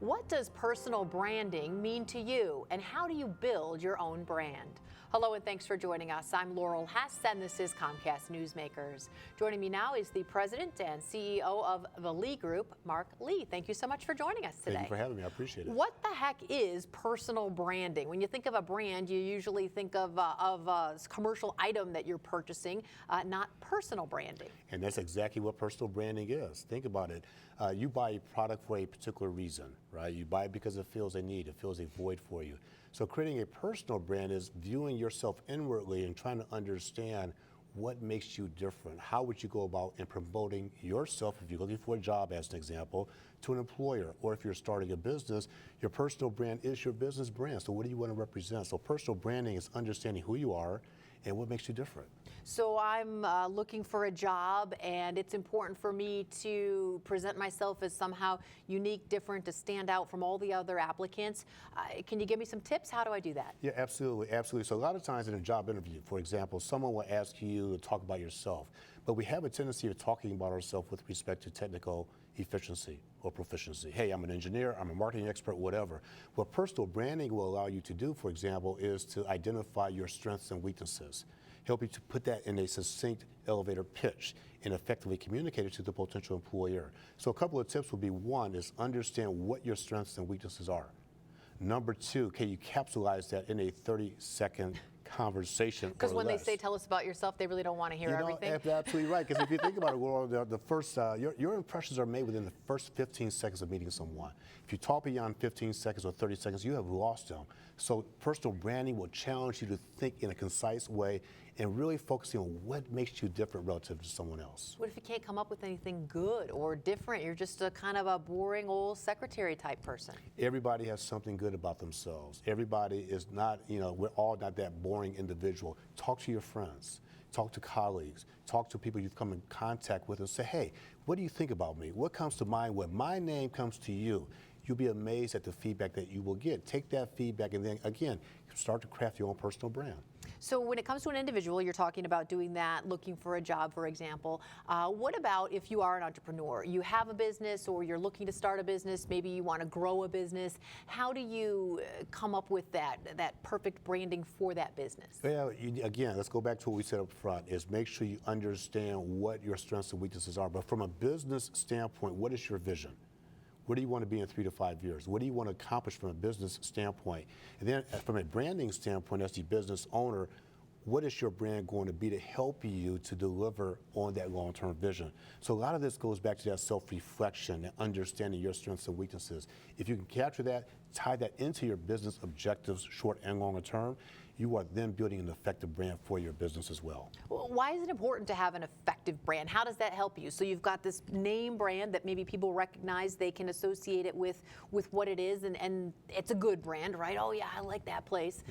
What does personal branding mean to you, and how do you build your own brand? Hello and thanks for joining us. I'm Laurel Hess and this is Comcast Newsmakers. Joining me now is the President and CEO of the Lee Group, Mark Lee. Thank you so much for joining us today. Thank you for having me. I appreciate it. What the heck is personal branding? When you think of a brand, you usually think of a commercial item that you're purchasing, not personal branding. And that's exactly what personal branding is. Think about it. You buy a product for a particular reason, right? You buy it because it fills a need, it fills a void for you. So creating a personal brand is viewing yourself inwardly and trying to understand what makes you different. How would you go about in promoting yourself, if you're looking for a job as an example, to an employer, or if you're starting a business, your personal brand is your business brand. So what do you want to represent? So personal branding is understanding who you are and what makes you different. So I'm looking for a job, and it's important for me to present myself as somehow unique, different, to stand out from all the other applicants. Can you give me some tips? How do I do that? Yeah, absolutely, absolutely. So a lot of times in a job interview, for example, someone will ask you to talk about yourself, but we have a tendency of talking about ourselves with respect to technical efficiency or proficiency. Hey, I'm an engineer, I'm a marketing expert, whatever. What personal branding will allow you to do, for example, is to identify your strengths and weaknesses, help you to put that in a succinct elevator pitch and effectively communicate it to the potential employer. So a couple of tips would be: one is understand what your strengths and weaknesses are. Number two, can you capsulize that in a 30-second conversation? Because when they say tell us about yourself, they really don't want to hear everything. Absolutely right. Because if you think about it, well, the first your impressions are made within the first 15 seconds of meeting someone. If you talk beyond 15 seconds or 30 seconds, you have lost them. So personal branding will challenge you to think in a concise way and really focusing on what makes you different relative to someone else. What if you can't come up with anything good or different? You're just a kind of a boring old secretary type person. Everybody has something good about themselves. Everybody is not, we're all not that boring individual. Talk to your friends, talk to colleagues, talk to people you've come in contact with and say, hey, what do you think about me? What comes to mind when my name comes to you? You'll be amazed at the feedback that you will get. Take that feedback and then, again, start to craft your own personal brand. So when it comes to an individual, you're talking about doing that, looking for a job, for example. What about if you are an entrepreneur? You have a business or you're looking to start a business, maybe you want to grow a business. How do you come up with that perfect branding for that business? Well, again, let's go back to what we said up front, is make sure you understand what your strengths and weaknesses are. But from a business standpoint, what is your vision? Where do you want to be in 3 to 5 years? What do you want to accomplish from a business standpoint? And then from a branding standpoint, as the business owner, what is your brand going to be to help you to deliver on that long-term vision? So a lot of this goes back to that self-reflection and understanding your strengths and weaknesses. If you can capture that, tie that into your business objectives, short and longer term, you are then building an effective brand for your business as well. Why is it important to have an effective brand? How does that help you? So you've got this name brand that maybe people recognize, they can associate it with what it is, and it's a good brand, right? Oh yeah, I like that place.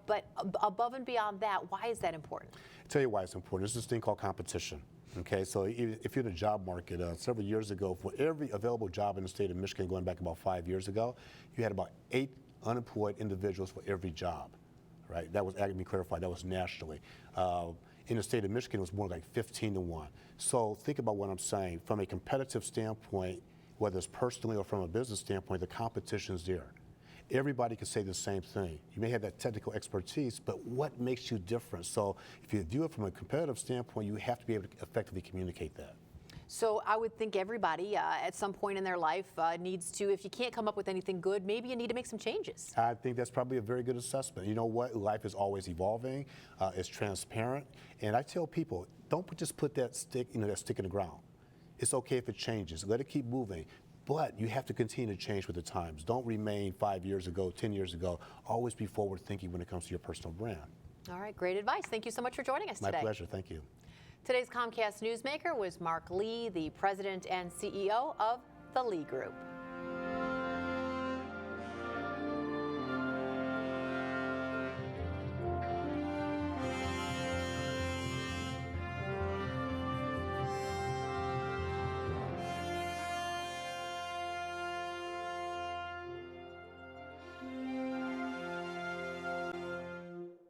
But above and beyond that, why is that important? I'll tell you why it's important. There's this thing called competition. Okay, so if you're in the job market, several years ago, for every available job in the state of Michigan, going back about 5 years ago, you had about 8 unemployed individuals for every job. Right? That was, let me clarify, that was nationally. In the state of Michigan, it was more like 15 to 1. So think about what I'm saying. From a competitive standpoint, whether it's personally or from a business standpoint, the competition's there. Everybody can say the same thing. You may have that technical expertise, but what makes you different? So if you view it from a competitive standpoint, you have to be able to effectively communicate that. So I would think everybody at some point in their life needs to, if you can't come up with anything good, maybe you need to make some changes. I think that's probably a very good assessment. You know what? Life is always evolving. It's transparent. And I tell people, don't just put that stick, that stick in the ground. It's okay if it changes. Let it keep moving. But you have to continue to change with the times. Don't remain 5 years ago, 10 years ago. Always be forward thinking when it comes to your personal brand. All right, great advice. Thank you so much for joining us today. My pleasure. Thank you. Today's Comcast Newsmaker was Mark Lee, the President and CEO of the Lee Group.